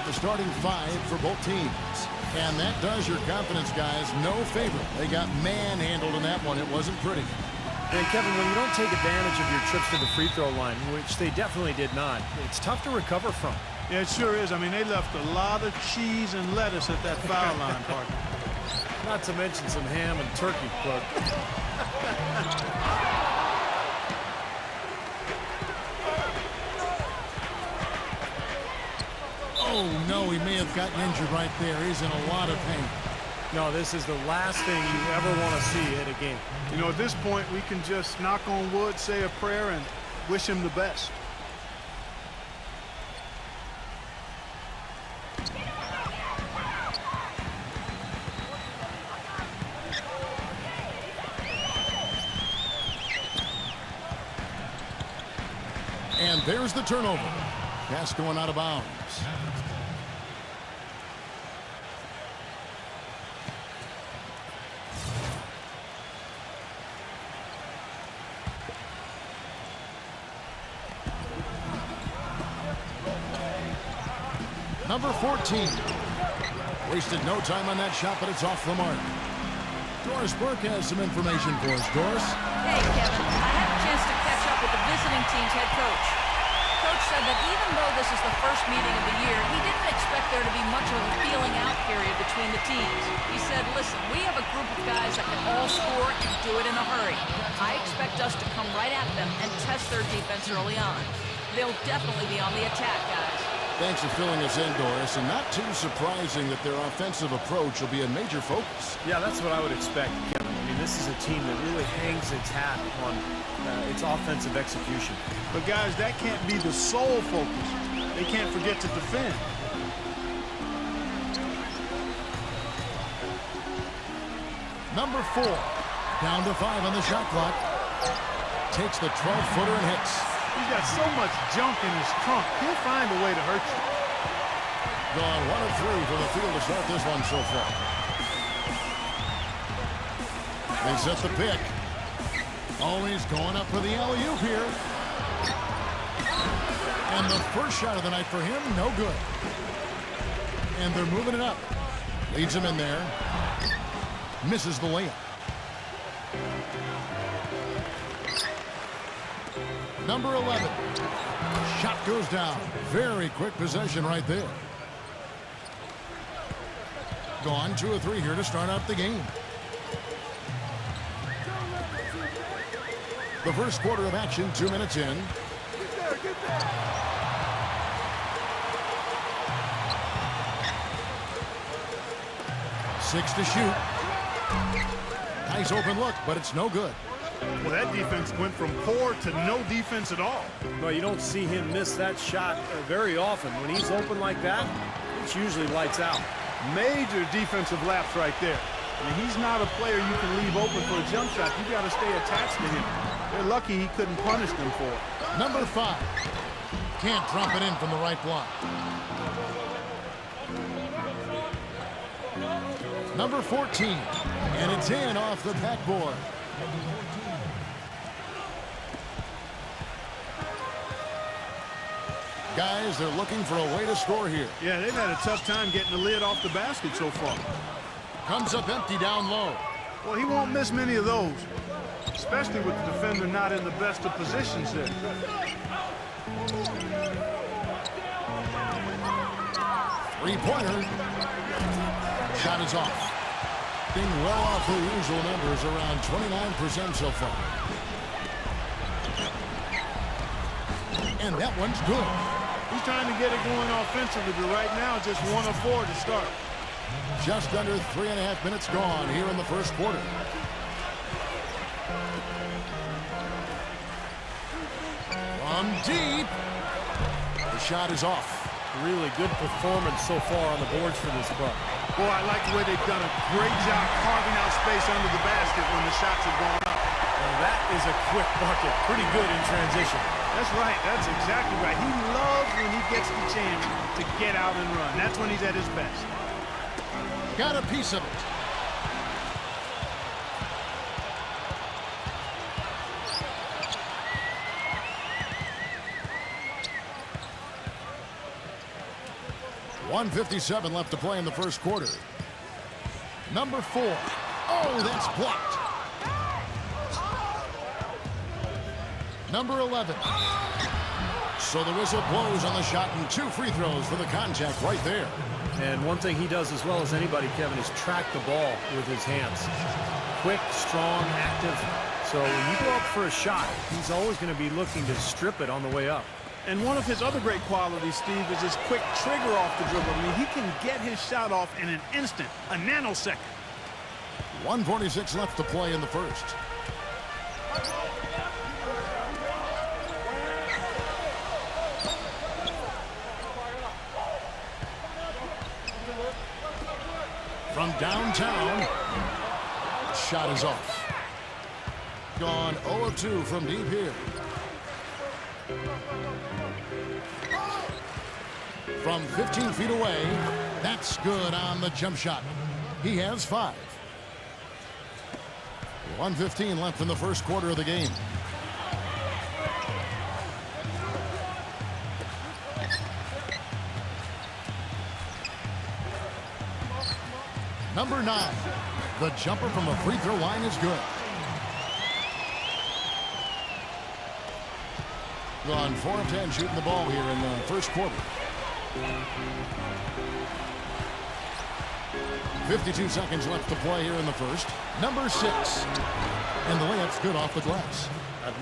the starting five for both teams. And that does your confidence, guys, no favor. They got manhandled in that one. It wasn't pretty. And Kevin, when you don't take advantage of your trips to the free throw line, which they definitely did not, it's tough to recover from. Yeah, it sure is. I mean, they left a lot of cheese and lettuce at that foul line, partner. Not to mention some ham and turkey, Clark. Oh, no, he may have gotten injured right there. He's in a lot of pain. No, this is the last thing you ever want to see at a game. You know, at this point, we can just knock on wood, say a prayer, and wish him the best. And there's the turnover. Pass going out of bounds. Number 14. Wasted no time on that shot, but it's off the mark. Doris Burke has some information for us. Doris? Hey, Kevin. I had a chance to catch up with the visiting team's head coach. Coach said that even though this is the first meeting of the year, he didn't expect there to be much of a feeling out period between the teams. He said, listen, we have a group of guys that can all score and do it in a hurry. I expect us to come right at them and test their defense early on. They'll definitely be on the attack, guys. Thanks for filling us in, Doris, and not too surprising that their offensive approach will be a major focus. Yeah, that's what I would expect, Kevin. I mean, this is a team that really hangs its hat on its offensive execution. But, guys, that can't be the sole focus. They can't forget to defend. Number 4, down to 5 on the shot clock. Takes the 12-footer and hits. He's got so much junk in his trunk. He'll find a way to hurt you. Gone 1 of 3 for the field to start this one so far. They set the pick. Always going up for the alley-oop here. And the first shot of the night for him, no good. And they're moving it up. Leads him in there. Misses the layup. Number 11. Shot goes down. Very quick possession right there. Gone 2 of 3 here to start out the game. The first quarter of action, 2 minutes in. Get there. 6 to shoot. Nice open look, but it's no good. Well, that defense went from poor to no defense at all. Well, you don't see him miss that shot very often. When he's open like that, it's usually lights out. Major defensive lapse right there. I mean, he's not a player you can leave open for a jump shot. You got to stay attached to him. They're lucky he couldn't punish them for it. Number 5. Can't drop it in from the right block. Number 14. And it's in off the backboard. Guys, they're looking for a way to score here. Yeah, they've had a tough time getting the lid off the basket so far. Comes up empty down low. Well, he won't miss many of those, especially with the defender not in the best of positions there. Three-pointer. Shot is off. Being well off the usual numbers, around 29% so far. And that one's good. He's trying to get it going offensively, but right now just 1 of 4 to start. Just under 3.5 minutes gone here in the first quarter. From deep. The shot is off. Really good performance so far on the boards for this club. Boy, I like the way they've done a great job carving out space under the basket when the shots have gone up. Now that is a quick bucket. Pretty good in transition. That's right. That's exactly right. He loves when he gets the chance to get out and run. That's when he's at his best. Got a piece of it. 1:57 left to play in the first quarter. Number 4. Oh, that's blocked. Number 11. So the whistle blows on the shot and 2 free throws for the contact right there. And one thing he does as well as anybody, Kevin, is track the ball with his hands. Quick, strong, active. So when you go up for a shot, he's always going to be looking to strip it on the way up. And one of his other great qualities, Steve, is his quick trigger off the dribble. I mean, he can get his shot off in an instant, a nanosecond. 1:46 left to play in the first. From downtown, shot is off. Gone 0 of 2 from deep here. From 15 feet away, that's good on the jump shot. He has 5. 1:15 left in the first quarter of the game. Number 9. The jumper from the free throw line is good. Gone 4 of 10 shooting the ball here in the first quarter. 52 seconds left to play here in the first. Number 6. And the layup's good off the glass.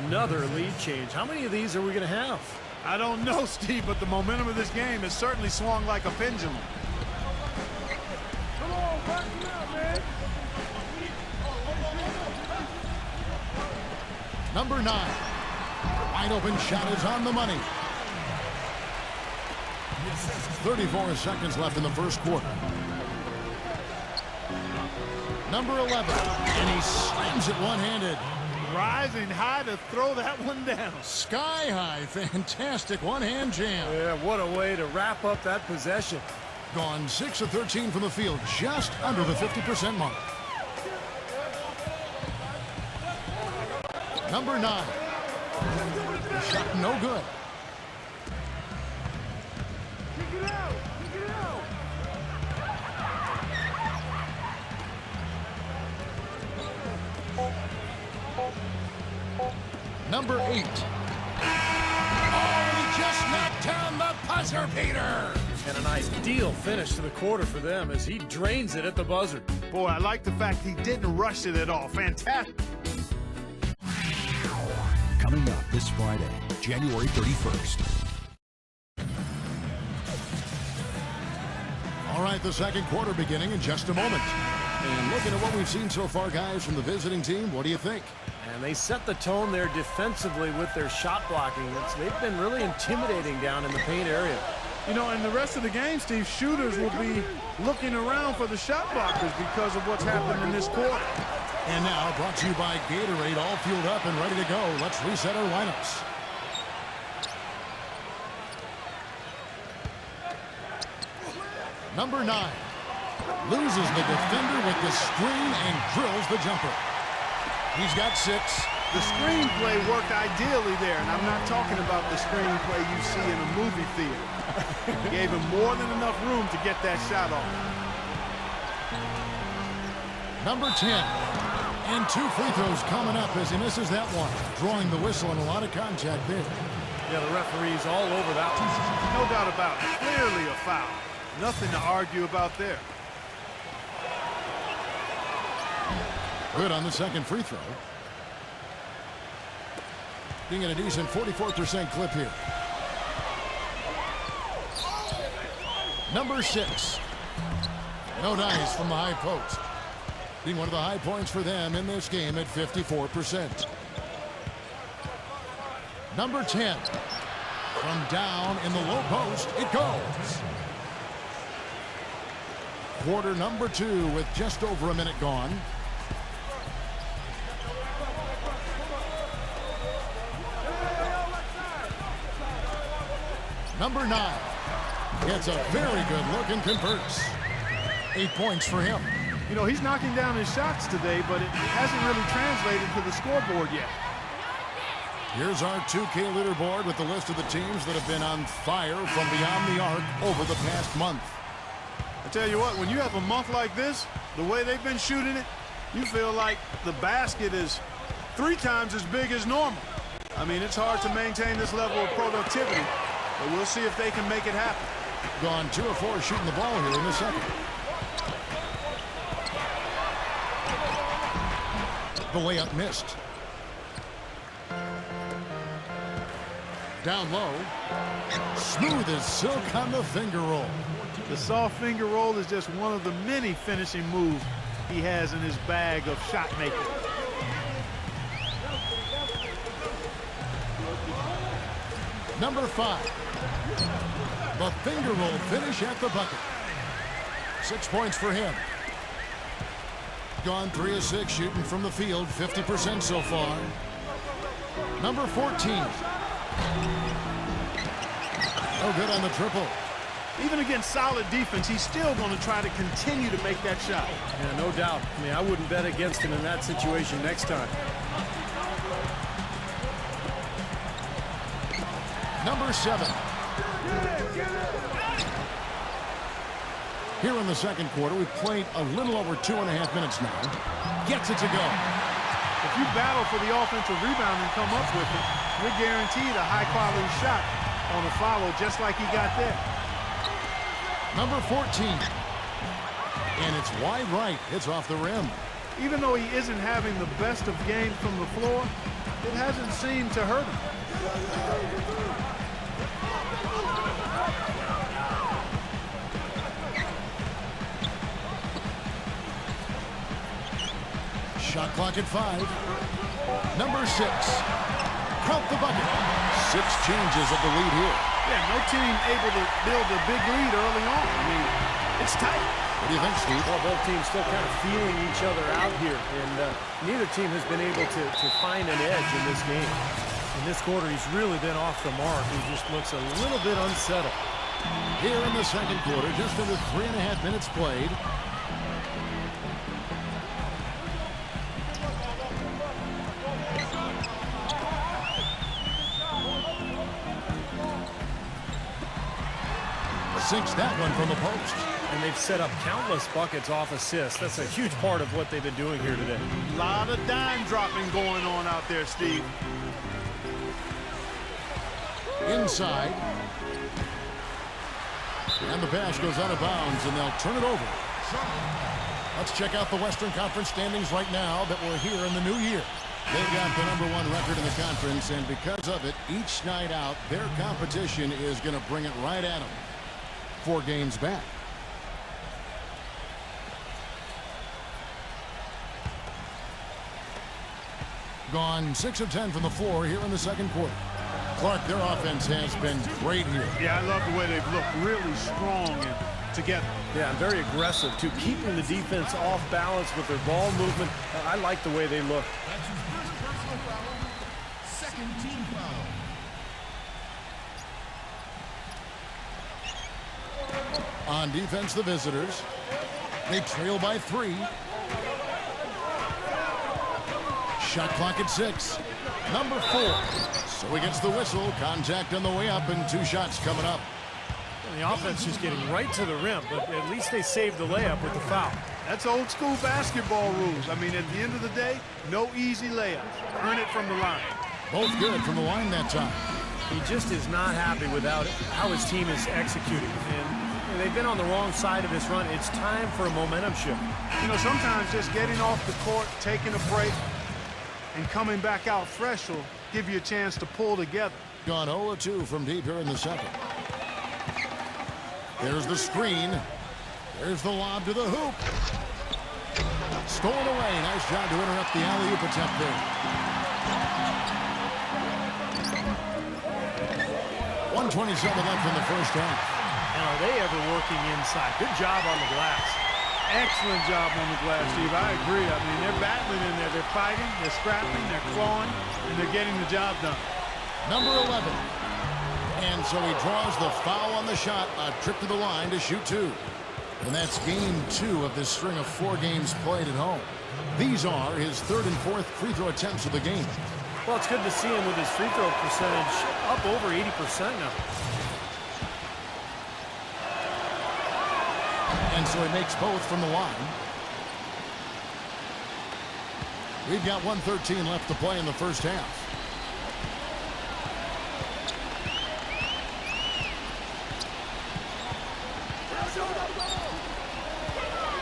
Another lead change. How many of these are we going to have? I don't know, Steve, but the momentum of this game has certainly swung like a pendulum. Come on, back it up, man. Number 9. Wide open shot is on the money. 34 seconds left in the first quarter. Number 11. And he slams it one-handed. Rising high to throw that one down. Sky high. Fantastic one-hand jam. Yeah, what a way to wrap up that possession. Gone 6 of 13 from the field, just under the 50% mark. Number 9. Shot no good. Number 8. Oh, he just knocked down the buzzer beater. And an ideal finish to the quarter for them as he drains it at the buzzer. Boy, I like the fact he didn't rush it at all. Fantastic. Coming up this Friday, January 31st. All right, the second quarter beginning in just a moment. And looking at what we've seen so far, guys, from the visiting team, what do you think? And they set the tone there defensively with their shot blocking. They've been really intimidating down in the paint area. You know, in the rest of the game, Steve, shooters will be looking around for the shot blockers because of what's happened in this quarter. And now, brought to you by Gatorade, all fueled up and ready to go. Let's reset our lineups. Number 9 loses the defender with the screen and drills the jumper. He's got 6. The screenplay worked ideally there, and I'm not talking about the screenplay you see in a movie theater. He gave him more than enough room to get that shot off. Number 10. And 2 free throws coming up as he misses that one. Drawing the whistle and a lot of contact there. Yeah, the referee's all over that one. No doubt about it. Clearly a foul. Nothing to argue about there. Good on the second free throw. Being at a decent 44% clip here. Number 6. No dice from the high post. Being one of the high points for them in this game at 54%. Number 10. From down in the low post, it goes. Quarter number 2 with just over a minute gone. Number 9 gets a very good look and converts. 8 points for him. You know, he's knocking down his shots today, but it hasn't really translated to the scoreboard yet. Here's our 2K leaderboard with the list of the teams that have been on fire from beyond the arc over the past month. I tell you what, when you have a month like this, the way they've been shooting it, you feel like the basket is 3 times as big as normal. I mean, it's hard to maintain this level of productivity, but we'll see if they can make it happen. Gone 2 of 4 shooting the ball here in the second. The layup missed. Down low. Smooth as silk on the finger roll. The soft finger roll is just one of the many finishing moves he has in his bag of shot making. Number 5. The finger roll finish at the bucket. 6 points for him. Gone 3 of 6 shooting from the field, 50% so far. Number 14. No good on the triple. Even against solid defense, he's still going to try to continue to make that shot. Yeah, no doubt. I mean, I wouldn't bet against him in that situation next time. Number 7. Here in the second quarter, we've played a little over 2.5 minutes now. Gets it to go. If you battle for the offensive rebound and come up with it, you're guaranteed a high-quality shot on the follow, just like he got there. Number 14. And it's wide right. It's off the rim. Even though he isn't having the best of games from the floor, it hasn't seemed to hurt him. Shot clock at 5. Number 6. Count the bucket. 6 changes of the lead here. Yeah, no team able to build a big lead early on. I mean, it's tight. What do you think, Steve? Well, both teams still kind of feeling each other out here, and neither team has been able to find an edge in this game. In this quarter, he's really been off the mark. He just looks a little bit unsettled. Here in the second quarter, just under 3.5 minutes played. Sinks that one from the post. And they've set up countless buckets off assists. That's a huge part of what they've been doing here today. A lot of dime dropping going on out there, Steve. Inside. And the pass goes out of bounds, and they'll turn it over. Let's check out the Western Conference standings right now that we're here in the new year. They've got the #1 record in the conference, and because of it, each night out, their competition is going to bring it right at them. 4 games back. Gone 6 of 10 from the floor here in the second quarter. Clark, their offense has been great here. Yeah, I love the way they've looked really strong and together. Yeah, and very aggressive, too. Keeping the defense off balance with their ball movement. I like the way they look. That's his first personal foul. Second team foul. On defense, the visitors. They trail by 3. Shot clock at 6. Number 4. So he gets the whistle. Contact on the way up, and 2 shots coming up. And the offense just getting right to the rim, but at least they saved the layup with the foul. That's old school basketball rules. I mean, at the end of the day, no easy layups. Earn it from the line. Both good from the line that time. He just is not happy without how his team is executing. And they've been on the wrong side of this run. It's time for a momentum shift. You know, sometimes just getting off the court, taking a break, and coming back out fresh will give you a chance to pull together. Gone 0 of 2 from deep here in the second. There's the screen. There's the lob to the hoop. Stolen away. Nice job to interrupt the alley-oop attempt there. 1:27 left in the first half. And are they ever working inside? Good job on the glass. Excellent job on the glass, Steve. I agree. I mean, they're battling in there. They're fighting, they're scrapping, they're clawing, and they're getting the job done. Number 11. And so he draws the foul on the shot. A trip to the line to shoot 2. And that's game 2 of this string of 4 games played at home. These are his 3rd and 4th free throw attempts of the game. Well, it's good to see him with his free throw percentage up over 80% now. And so he makes both from the line. We've got 1:13 left to play in the first half.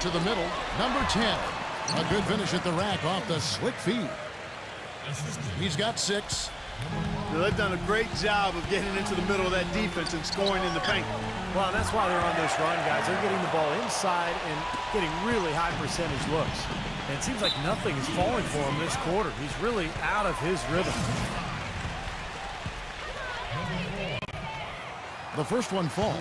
To the middle, number 10. A good finish at the rack off the slick feed. He's got 6. They've done a great job of getting into the middle of that defense and scoring in the paint. Well, that's why they're on this run, guys. They're getting the ball inside and getting really high percentage looks. And it seems like nothing is falling for him this quarter. He's really out of his rhythm. The first one falls.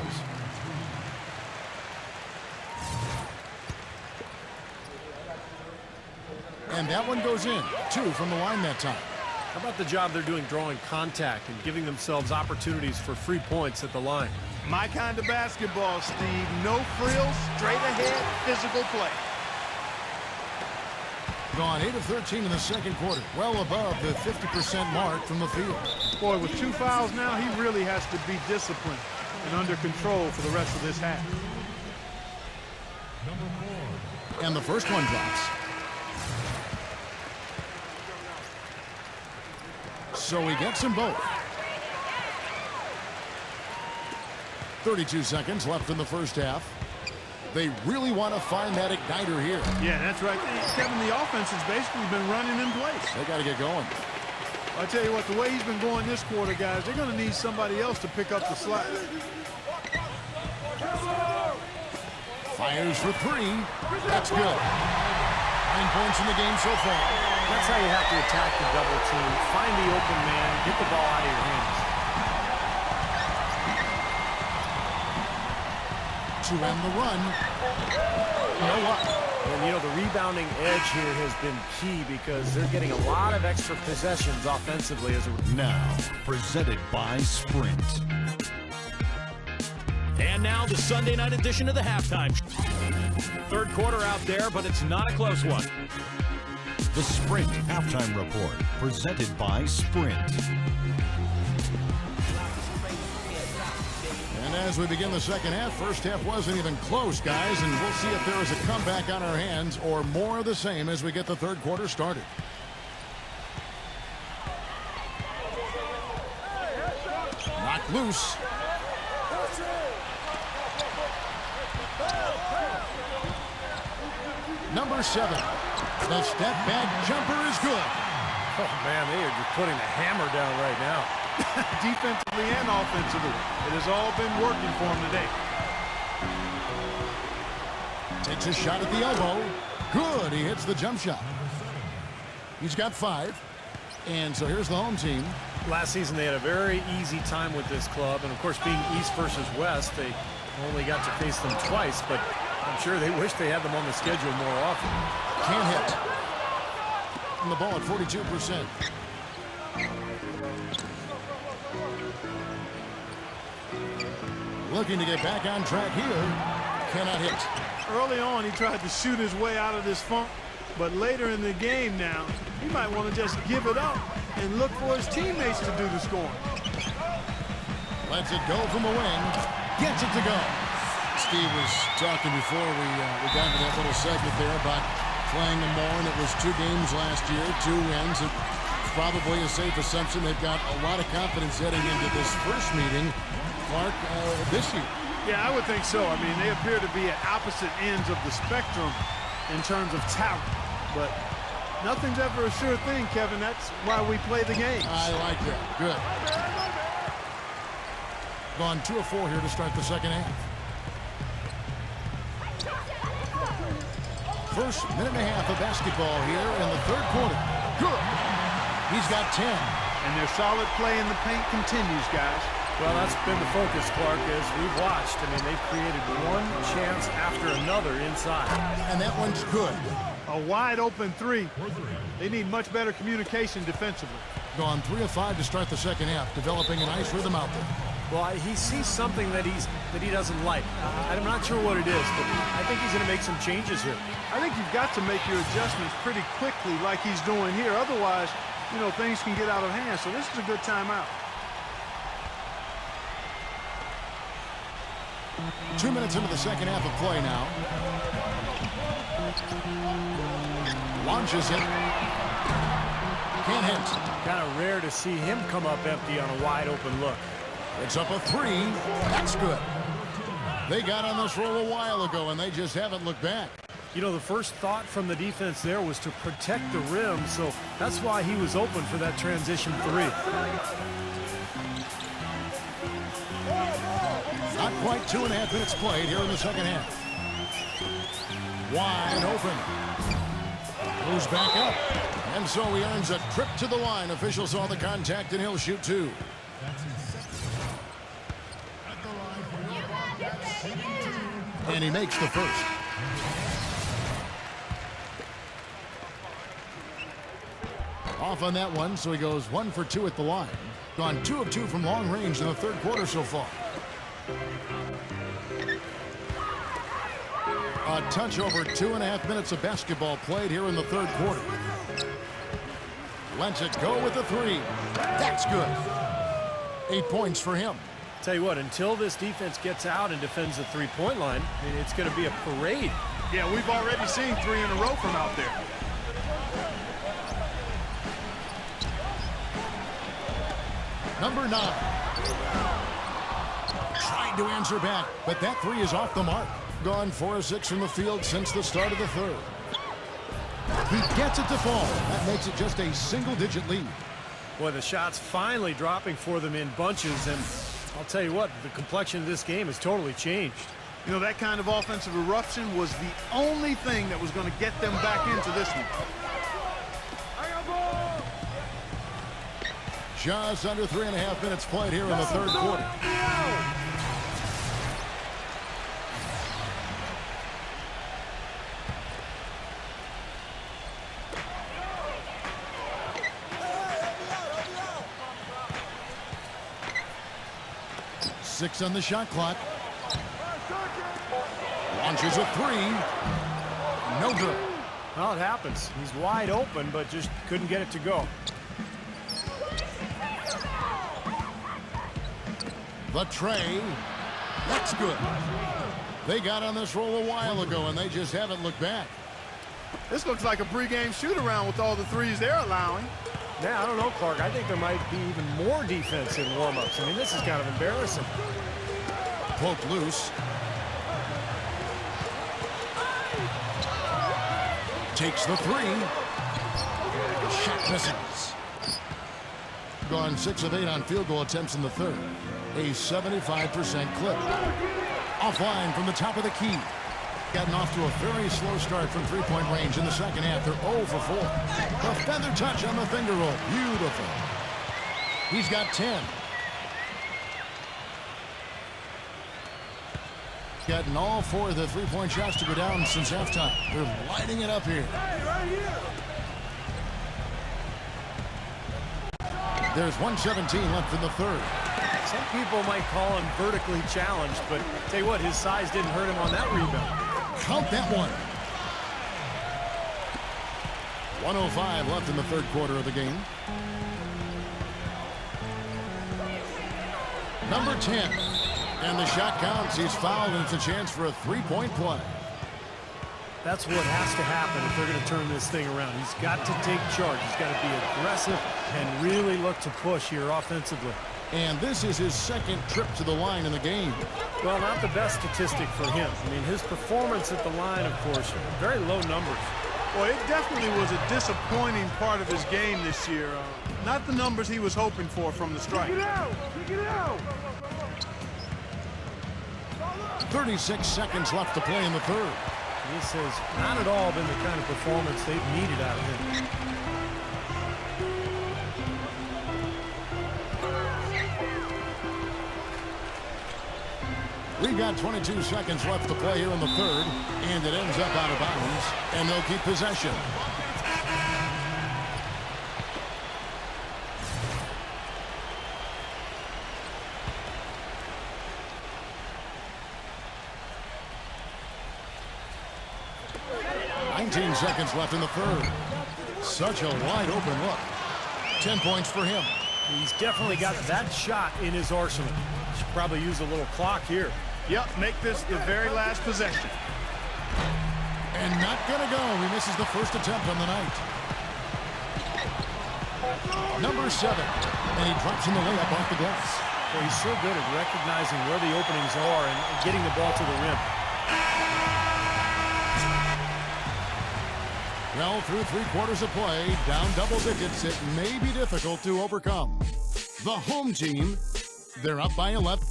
And that one goes in. 2 from the line that time. How about the job they're doing drawing contact and giving themselves opportunities for free points at the line? My kind of basketball, Steve. No frills, straight ahead, physical play. Gone 8 of 13 in the second quarter. Well above the 50% mark from the field. Boy, with 2 fouls now, he really has to be disciplined and under control for the rest of this half. And the first one drops. So he gets them both. 32 seconds left in the first half. They really want to find that igniter here. Yeah, that's right. Kevin, the offense has basically been running in place. They got to get going. I tell you what, the way he's been going this quarter, guys, they're going to need somebody else to pick up the slack. Fires for 3. That's good. 9 points in the game so far. That's how you have to attack the double team. Find the open man, get the ball out of your hands. To end the run. You know what? And, you know, the rebounding edge here has been key because they're getting a lot of extra possessions offensively as a... Now, presented by Sprint. And now the Sunday night edition of the halftime. Third quarter out there, but it's not a close one. The Sprint Halftime Report, presented by Sprint. And as we begin the second half, first half wasn't even close, guys, and we'll see if there is a comeback on our hands or more of the same as we get the third quarter started. Knocked loose. Number 7. The step back jumper is good. Oh, man, they are just putting the hammer down right now. Defensively and offensively. It has all been working for him today. Takes a shot at the elbow. Good. He hits the jump shot. He's got 5. And so here's the home team. Last season, they had a very easy time with this club. And, of course, being East versus West, they only got to face them twice. But I'm sure they wish they had them on the schedule more often. Can't hit. And the ball at 42%. Looking to get back on track here. Cannot hit. Early on, he tried to shoot his way out of this funk, but later in the game now, he might want to just give it up and look for his teammates to do the scoring. Lets it go from the wing. Gets it to go. Steve was talking before we got into that little segment there about playing them more, and it was 2 games last year, 2 wins. And probably a safe assumption they've got a lot of confidence heading into this first meeting, Clark, this year. Yeah, I would think so. I mean, they appear to be at opposite ends of the spectrum in terms of talent. But nothing's ever a sure thing, Kevin. That's why we play the games. I like that. Good. Gone 2 of 4 here to start the second half. First minute and a half of basketball here in the third quarter. Good. He's got 10. And their solid play in the paint continues, guys. Well, that's been the focus, Clark, as we've watched. I mean, they've created one chance after another inside. And that one's good. A wide open 3. They need much better communication defensively. Gone 3 of 5 to start the second half, developing a nice rhythm out there. Well, he sees something that he doesn't like. I'm not sure what it is, but I think he's going to make some changes here. I think you've got to make your adjustments pretty quickly like he's doing here. Otherwise, you know, things can get out of hand. So this is a good timeout. 2 minutes into the second half of play now. Launches it. Can't hit. Kind of rare to see him come up empty on a wide open look. It's up a three. That's good. They got on this roll a while ago, and they just haven't looked back. You know, the first thought from the defense there was to protect the rim, so that's why he was open for that transition three. Not quite 2.5 minutes played here in the second half. Wide open. Moves back up. And so he earns a trip to the line. Officials saw the contact, and he'll shoot two. And he makes the first. Off on that one, so he goes 1 for 2 at the line. Gone 2 of 2 from long range in the third quarter so far. A touch over 2.5 minutes of basketball played here in the third quarter. Lets it go with the three. That's good. 8 points for him. Tell you what, until this defense gets out and defends the three-point line, I mean, it's going to be a parade. Yeah, we've already seen 3 in a row from out there. Number 9. Trying to answer back, but that three is off the mark. Gone 4 of 6 from the field since the start of the third. He gets it to fall. That makes it just a single-digit lead. Boy, the shots finally dropping for them in bunches, and I'll tell you what, the complexion of this game has totally changed. You know, that kind of offensive eruption was the only thing that was going to get them back into this one. Just under 3.5 minutes played here in the third quarter. Six on the shot clock. Launches a three. No good. Well, it happens. He's wide open, but just couldn't get it to go. The tray. That's good. They got on this roll a while ago, and they just haven't looked back. This looks like a pregame shoot-around with all the threes they're allowing. Now, I don't know, Clark. I think there might be even more defense in warm-ups. I mean, this is kind of embarrassing. Poked loose. Takes the three. Shot misses. Gone 6 of 8 on field goal attempts in the third. A 75% clip. Offline from the top of the key. Gotten off to a very slow start from three-point range in the second half. They're 0 for 4. The feather touch on the finger roll. Beautiful. He's got 10. Gotten all 4 of the three-point shots to go down since halftime. They're lighting it up here. There's 1:17 left in the third. Some people might call him vertically challenged, but tell you what, his size didn't hurt him on that rebound. Count that one. 1:05 left in the third quarter of the game. Number 10. And the shot counts. He's fouled, and it's a chance for a three-point play. That's what has to happen if they're going to turn this thing around. He's got to take charge. He's got to be aggressive and really look to push here offensively. And this is his second trip to the line in the game. Well, not the best statistic for him. I mean, his performance at the line, of course, very low numbers. Well, it definitely was a disappointing part of his game this year. Not the numbers he was hoping for from the stripe. 36 seconds left to play in the third. This has not at all been the kind of performance they've needed out of him. We've got 22 seconds left to play here in the third, and it ends up out of bounds, and they'll keep possession. Seconds left in the third. Such a wide open look. 10 points for him. He's definitely got that shot in his arsenal. Should probably use a little clock here. Yep, make this the very last possession. And not gonna go. He misses the first attempt on the night. Number 7. And he drops in the layup off the glass. Well, he's so good at recognizing where the openings are and getting the ball to the rim. Well, through 3 quarters of play, down double digits, it may be difficult to overcome. The home team, they're up by 11.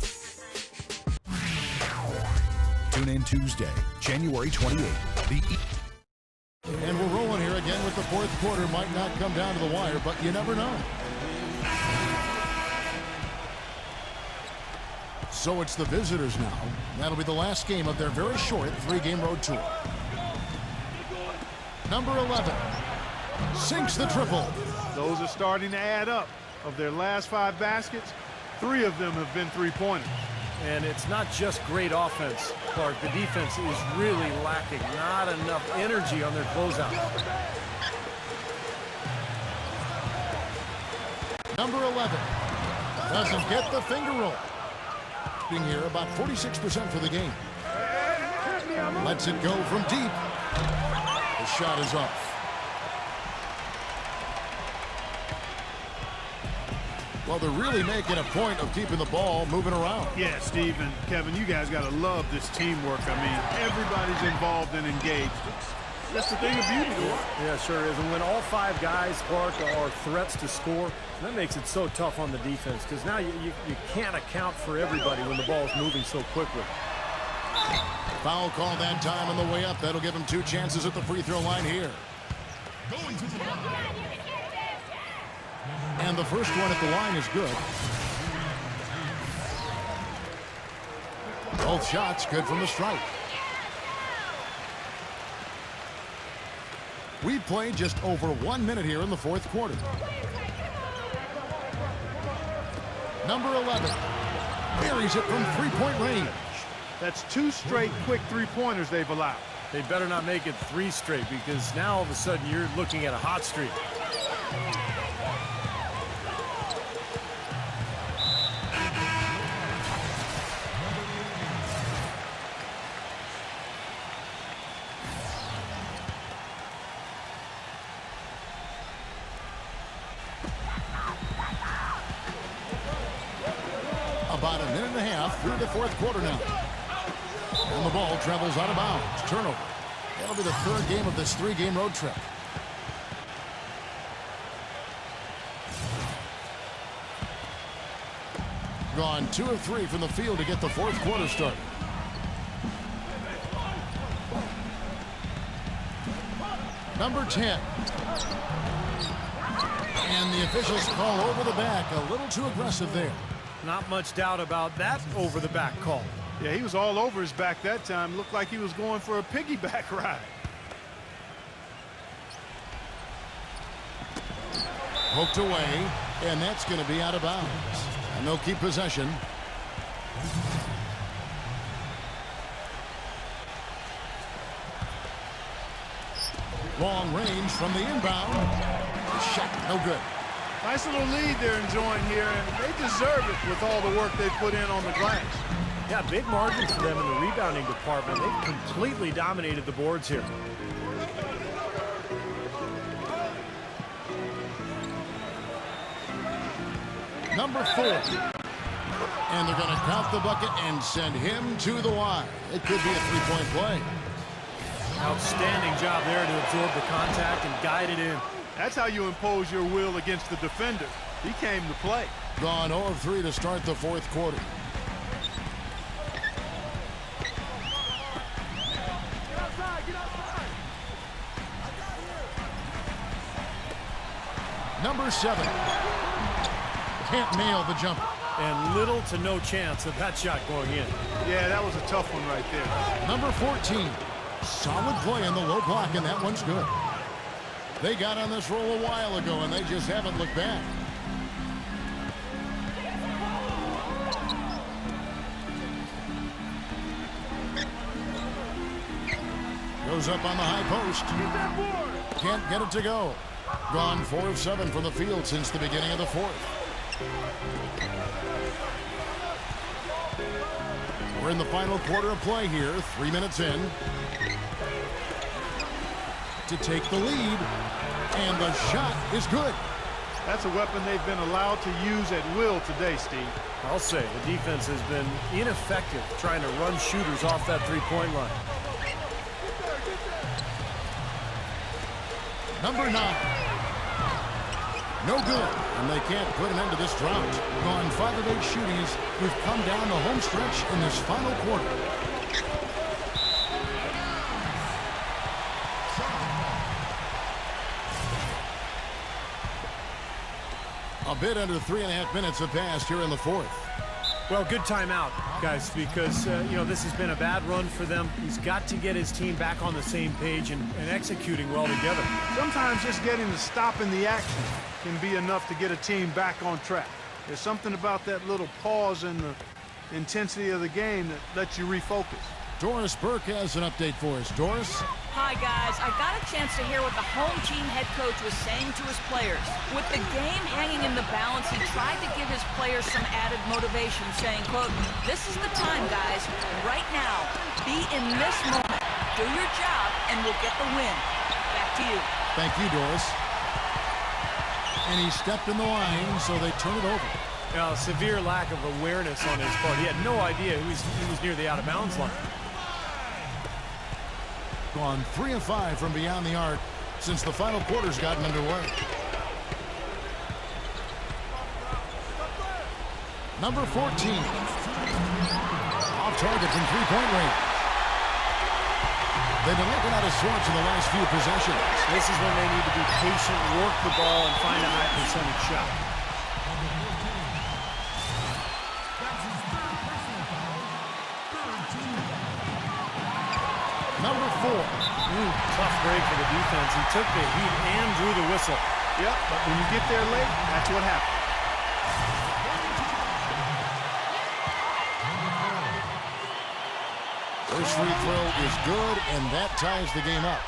Tune in Tuesday, January 28th. And we're rolling here again with the 4th quarter. Might not come down to the wire, but you never know. So it's the visitors now. That'll be the last game of their very short 3-game road tour. Number 11 sinks the triple. Those are starting to add up. Of their last 5 baskets, 3 of them have been three-pointers. And it's not just great offense, Clark. The defense is really lacking. Not enough energy on their closeout. Number 11 doesn't get the finger roll. Being here about 46% for the game. Lets it go from deep. The shot is off. Well, they're really making a point of keeping the ball moving around. Yeah, Steve and Kevin, you guys got to love this teamwork. I mean, everybody's involved and engaged. That's the thing of beauty to it. Yeah, sure is. And when all 5 guys, Clark, are threats to score, that makes it so tough on the defense because now you can't account for everybody when the ball's moving so quickly. Foul call that time on the way up. That'll give him 2 chances at the free throw line here. Going to the line. And the first one at the line is good. Both shots good from the stripe. We've played just over 1 minute here in the 4th quarter. Number 11 buries it from 3-point range. That's 2 straight quick three-pointers they've allowed. They better not make it 3 straight because now all of a sudden you're looking at a hot streak. About a minute and a half through the 4th quarter now. And the ball travels out of bounds. Turnover. That'll be the 3rd game of this 3-game road trip. Gone 2 of 3 from the field to get the 4th quarter started. Number 10. And the officials call over the back. A little too aggressive there. Not much doubt about that over-the-back call. Yeah, he was all over his back that time. Looked like he was going for a piggyback ride. Poked away, and that's going to be out of bounds. And they'll keep possession. Long range from the inbound. Shot, no good. Nice little lead they're enjoying here, and they deserve it with all the work they put in on the glass. Yeah, big margin for them in the rebounding department. They've completely dominated the boards here. Number 4. And they're going to count the bucket and send him to the line. It could be a 3-point play. Outstanding job there to absorb the contact and guide it in. That's how you impose your will against the defender. He came to play. Gone 0 of 3 to start the 4th quarter. Number 7. Can't nail the jumper. And little to no chance of that shot going in. Yeah, that was a tough one right there. Number 14. Solid play in the low block, and that one's good. They got on this roll a while ago, and they just haven't looked back. Goes up on the high post. Can't get it to go. Gone 4 of 7 from the field since the beginning of the 4th. We're in the final quarter of play here, 3 minutes in. To take the lead, and the shot is good. That's a weapon they've been allowed to use at will today, Steve. I'll say the defense has been ineffective trying to run shooters off that three-point line. Number 9. No good, and they can't put an end to this drought. Gone 5 of 8 shooting as we've come down the home stretch in this final quarter. A bit under 3.5 minutes have passed here in the fourth. Well, good timeout, guys, because, you know, this has been a bad run for them. He's got to get his team back on the same page and executing well together. Sometimes just getting to stop in the action can be enough to get a team back on track. There's something about that little pause in the intensity of the game that lets you refocus. Doris Burke has an update for us. Doris? Hi, guys. I got a chance to hear what the home team head coach was saying to his players. With the game hanging in the balance, he tried to give his players some added motivation, saying, quote, "This is the time, guys. Right now, be in this moment. Do your job, and we'll get the win." Back to you. Thank you, Doris. And he stepped in the line, so they turn it over. Now, severe lack of awareness on his part. He had no idea he was near the out-of-bounds line. Gone 3 of 5 from beyond the arc since the final quarter's gotten underway. Number 14. Off target from three-point range. They've been looking out of sorts in the last few possessions. This is when they need to be patient, work the ball, and find a high percentage shot. Number 4. Tough break for the defense. He took the heat and drew the whistle. Yep, but when you get there late, that's what happens. First free throw is good, and that ties the game up.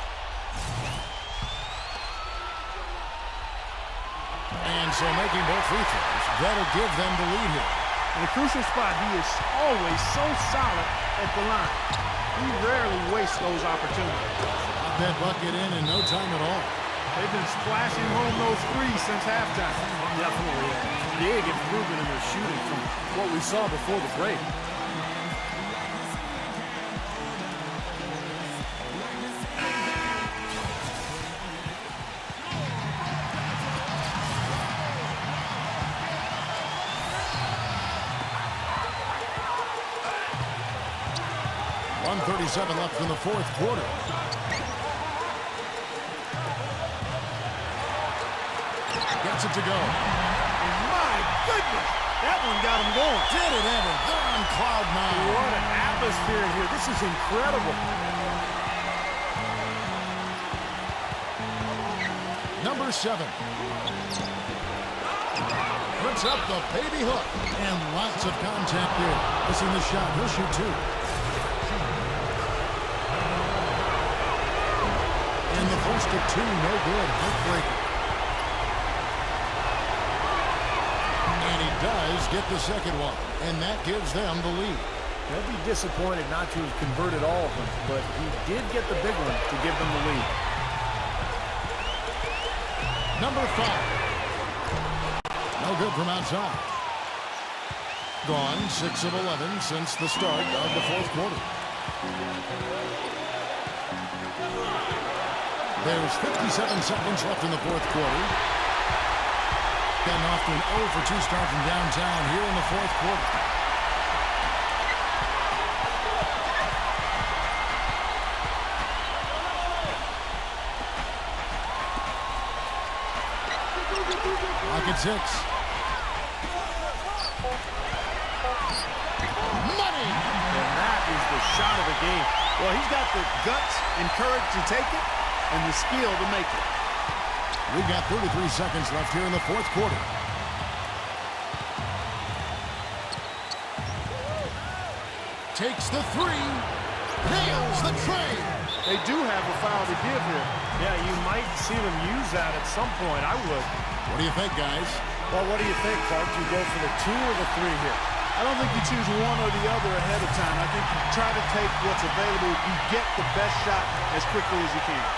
And so making both free throws, that'll give them the lead here. In a crucial spot, he is always so solid at the line. He rarely wastes those opportunities. That bucket in no time at all. They've been splashing home those threes since halftime. Definitely a big improvement in their shooting from what we saw before the break. .37 left in the fourth quarter. Gets it to go. My goodness! That one got him going. Did it ever? They're on cloud nine. What an atmosphere here. This is incredible. Number 7. Puts up the baby hook. And lots of contact there. Missing the shot. He'll shoot 2. And the first of 2, no good. Heartbreaker. And he does get the second one. And that gives them the lead. They'll be disappointed not to have converted all of them, but he did get the big one to give them the lead. Number 5. No good from outside. Gone 6 of 11 since the start of the fourth quarter. There's 57 seconds left in the fourth quarter. Getting off to an 0 for 2 start from downtown here in the fourth quarter. Clock at 6. Money! And that is the shot of the game. Well, he's got the guts and courage to take it and the skill to make it. We've got 33 seconds left here in the fourth quarter. Takes the 3. Nails the tray. They do have a foul to give here. Yeah, you might see them use that at some point. I would. What do you think, guys? Well, what do you think, Clark? Do you go for the 2 or the 3 here? I don't think you choose one or the other ahead of time. I think you try to take what's available. You get the best shot as quickly as you can.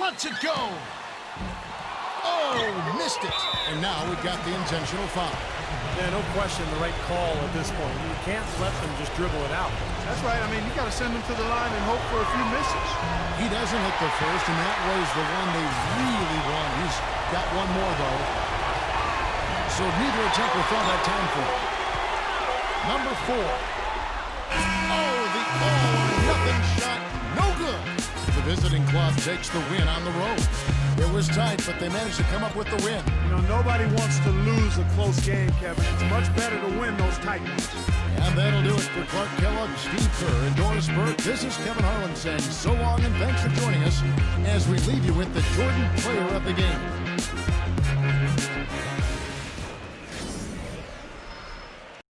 Lets it go. Oh, missed it. And now we've got the intentional foul. Yeah, no question the right call at this point. You can't let them just dribble it out. That's right. I mean, you got to send them to the line and hope for a few misses. He doesn't hit the first, and that was the one they really won. He's got one more, though. So neither attempt will fall that time for him. Number 4. Oh, the all-or-nothing shot. No good. The visiting club takes the win on the road. It was tight, but they managed to come up with the win. You know, nobody wants to lose a close game, Kevin. It's much better to win those tight ones. And that'll do it for Clark Kellogg, Steve Kerr, and Doris Burke. This is Kevin Harlan saying so long and thanks for joining us as we leave you with the Jordan player of the game.